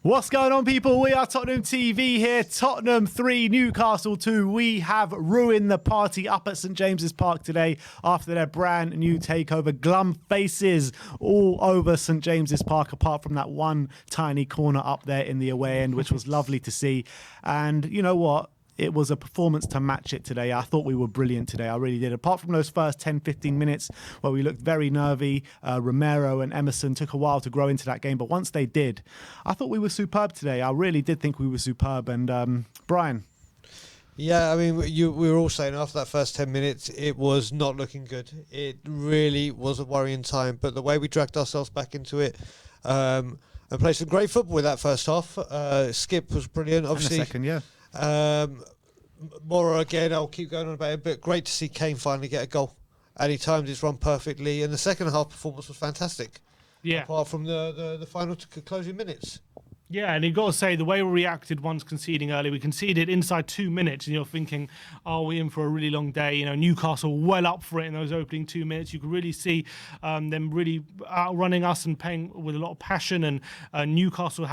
What's going on, people? We are Tottenham TV here. Tottenham 3, Newcastle 2. We have ruined the party up at St James's Park today after their brand new takeover. Glum faces all over St James's Park, apart from that one tiny corner up there in the away end, which was lovely to see. And you know what? It was a performance to match it today. I thought we were brilliant today. I really did. Apart from those first 10, 15 minutes where we looked very nervy, Romero and Emerson took a while to grow into that game. But once they did, I thought we were superb today. I really did think we were superb. And Brian? Yeah, I mean, we were all saying after that first 10 minutes, it was not looking good. It really was a worrying time. But the way we dragged ourselves back into it and played some great football with that first half. Skip was brilliant. Obviously, And the second, yeah. Mora again, I'll keep going on about it, but great to see Kane finally get a goal. And he timed his run perfectly, and the second half performance was fantastic. Yeah. Apart from the final closing minutes. Yeah, and you've got to say, the way we reacted once conceding early, we conceded inside 2 minutes, and you're thinking, are we in for a really long day? You know, Newcastle well up for it in those opening 2 minutes. You could really see them really outrunning us and playing with a lot of passion. And Newcastle,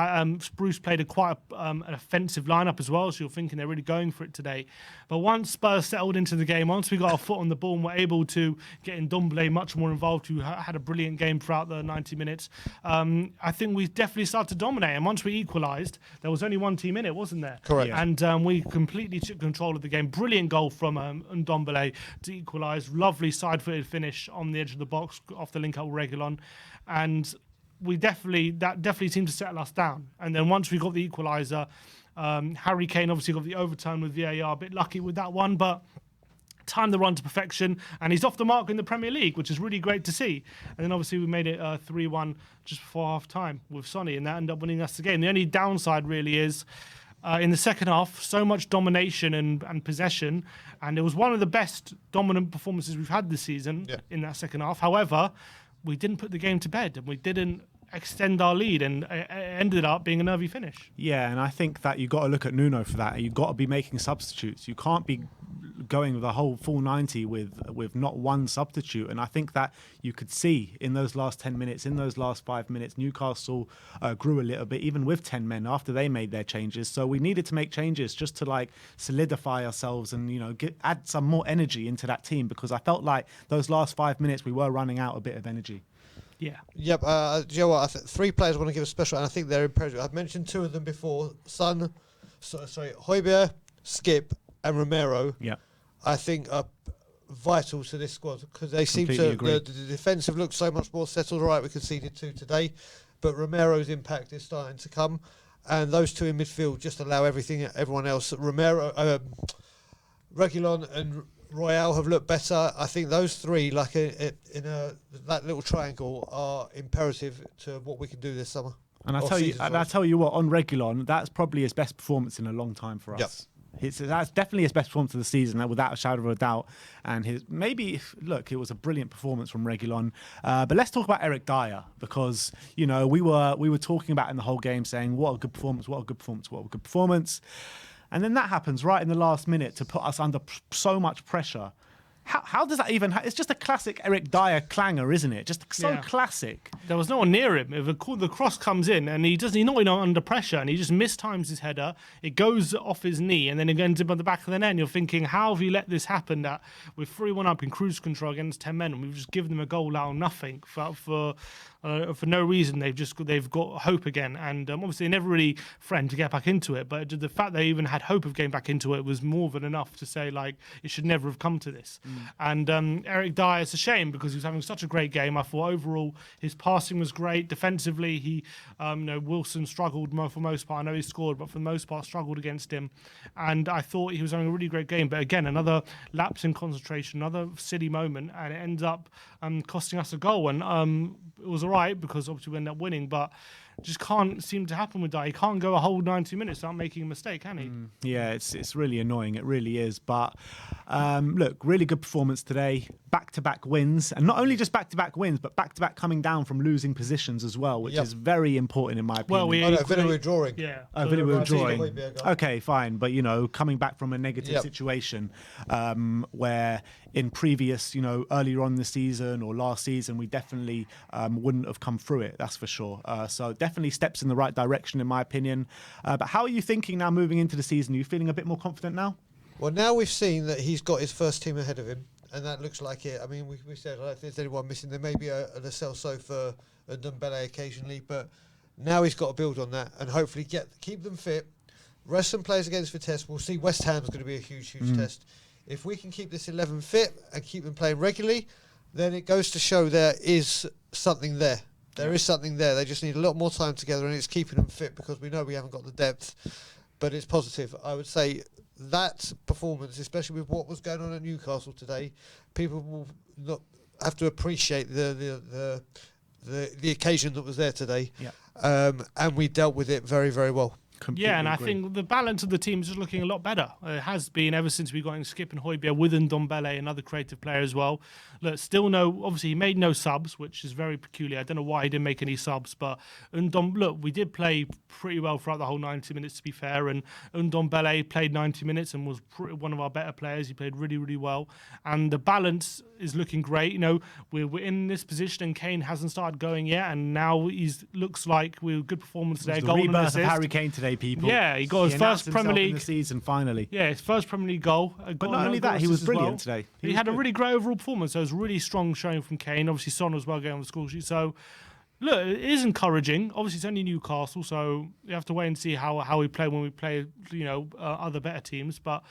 Bruce played quite an offensive lineup as well, so you're thinking they're really going for it today. But once Spurs settled into the game, once we got our foot on the ball and were able to get Ndombele much more involved, who had a brilliant game throughout the 90 minutes, I think we definitely started to dominate. And once we equalised, there was only one team in it, wasn't there? Correct. Yeah. And we completely took control of the game. Brilliant goal from Ndombele to equalise. Lovely side-footed finish on the edge of the box off the link up with Reguilon. And that definitely seemed to settle us down. And then once we got the equaliser, Harry Kane obviously got the overturn with VAR. A bit lucky with that one, but timed the run to perfection, and he's off the mark in the Premier League, which is really great to see. And then obviously we made it 3-1 just before half-time with Sonny, and that ended up winning us the game. The only downside really is in the second half, so much domination and possession, and it was one of the best dominant performances we've had this season in that second half. However, we didn't put the game to bed, and we didn't extend our lead, and it ended up being a nervy finish. Yeah, and I think that you've got to look at Nuno for that. You've got to be making substitutes. You can't be going with a whole full 90 with not one substitute. And I think that you could see in those last 10 minutes, in those last 5 minutes, Newcastle grew a little bit, even with 10 men after they made their changes. So we needed to make changes just to like solidify ourselves and, you know, add some more energy into that team, because I felt like those last 5 minutes we were running out a bit of energy. Yeah. Yep. Do you know what? Three players I want to give a special, and I think they're imperative. I've mentioned two of them before. Højbjerg, Skip, and Romero. Yeah. I think are vital to this squad, because they seem Completely to. agree. The defensive looks so much more settled. All right, we conceded 2 today, but Romero's impact is starting to come, and those two in midfield just allow everyone else. Reguilon and Royale have looked better. I think those three, like that little triangle, are imperative to what we can do this summer. And I tell you what, on Reguilon, that's probably his best performance in a long time for us. Yep. That's definitely his best performance of the season, without a shadow of a doubt. And it was a brilliant performance from Reguilon. But let's talk about Eric Dyer, because you know we were talking about in the whole game, saying what a good performance, what a good performance, what a good performance. And then that happens right in the last minute to put us under so much pressure. How does that even... It's just a classic Eric Dyer clanger, isn't it? Just so classic. There was no one near him. If the cross comes in and he's not under pressure, and he just mistimes his header, it goes off his knee and then it ends up on the back of the net, and you're thinking, how have you let this happen, that we're 3-1 up in cruise control against 10 men and we've just given them a goal out of nothing for no reason. They've got hope again, and obviously they never really threatened to get back into it, but the fact they even had hope of getting back into it was more than enough to say, like, it should never have come to this. And Eric Dyer, it's a shame, because he was having such a great game. I thought overall his passing was great. Defensively, he Wilson struggled for the most part. I know he scored, but for the most part struggled against him, and I thought he was having a really great game. But again, another lapse in concentration, another silly moment, and it ends up costing us a goal. And it was all right, because obviously we ended up winning, but just can't seem to happen with Dyer. He can't go a whole 90 minutes without making a mistake, can he? Yeah, it's really annoying. It really is. But look, really good performance today. Back-to-back wins. And not only just back-to-back wins, but back-to-back coming down from losing positions as well, which is very important in my opinion. Well, Villa were drawing. Yeah. Villa were drawing. Højbjerg. Okay, fine. But, you know, coming back from a negative situation where in previous, earlier on in the season or last season, we definitely wouldn't have come through it. That's for sure. So definitely steps in the right direction, in my opinion. But how are you thinking now moving into the season? Are you feeling a bit more confident now? Well, now we've seen that he's got his first team ahead of him, and that looks like it. I mean, we said, I don't think there's anyone missing. There may be a Lo Celso for a Ndombele occasionally, but now he's got to build on that and hopefully keep them fit, rest some players against Vitesse. We'll see. West Ham's going to be a huge test. If we can keep this 11 fit and keep them playing regularly, then it goes to show there is something there. There is something there. They just need a lot more time together, and it's keeping them fit because we know we haven't got the depth, but it's positive. I would say that performance, especially with what was going on at Newcastle today, people will not have to appreciate the occasion that was there today. And we dealt with it very, very well. Completely and agree. I think the balance of the team is just looking a lot better. It has been ever since we got in Skip and Højbjerg with Ndombele, another creative player as well. Look, obviously he made no subs, which is very peculiar. I don't know why he didn't make any subs, but look, we did play pretty well throughout the whole 90 minutes, to be fair, and Ndombele played 90 minutes and was one of our better players. He played really, really well, and the balance is looking great. We're in this position, and Kane hasn't started going yet, and now looks like we're good performance there. The Goal and rebirth of assist. Harry Kane today, people. Yeah, he got his first Premier League in the season finally. Yeah, his first Premier League goal. But not only that, he was brilliant today. He had a really great overall performance. So it was really strong showing from Kane. Obviously, Son as well going on the score sheet. So, look, it is encouraging. Obviously, it's only Newcastle, so you have to wait and see how we play when we play, other better teams. But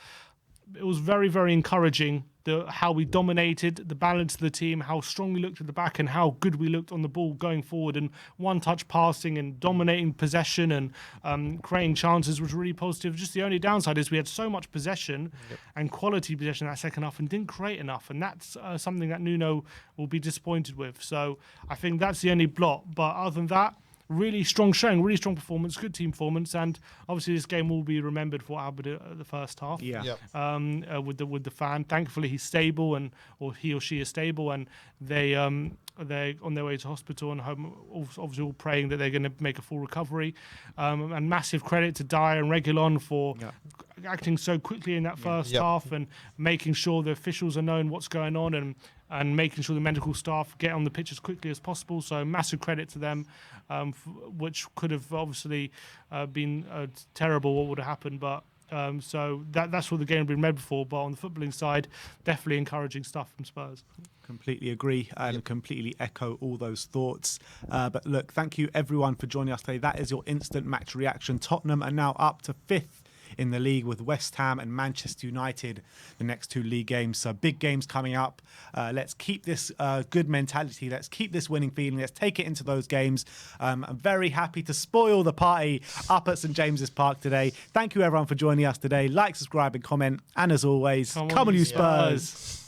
it was very, very encouraging how we dominated, the balance of the team, how strong we looked at the back, and how good we looked on the ball going forward. And one-touch passing and dominating possession and creating chances was really positive. Just the only downside is we had so much possession and quality possession in that second half and didn't create enough. And that's something that Nuno will be disappointed with. So I think that's the only blot. But other than that, really strong showing, really strong performance, good team performance, and obviously this game will be remembered for what happened at the first half. With the fan. Thankfully, he's stable, or he or she is stable, and they're on their way to hospital and home. Obviously, all praying that they're going to make a full recovery. And massive credit to Dyer and Reguilon for acting so quickly in that first half and making sure the officials are knowing what's going on and making sure the medical staff get on the pitch as quickly as possible. So massive credit to them, which could have obviously been terrible what would have happened. But so that's what the game had been made for. But on the footballing side, definitely encouraging stuff from Spurs. Completely agree and completely echo all those thoughts. But look, thank you everyone for joining us today. That is your instant match reaction. Tottenham are now up to 5th in the league with West Ham and Manchester United, the next 2 league games. So big games coming up. Let's keep this good mentality. Let's keep this winning feeling. Let's take it into those games. I'm very happy to spoil the party up at St James's Park today. Thank you everyone for joining us today. Like, subscribe and comment. And as always, come on you Spurs.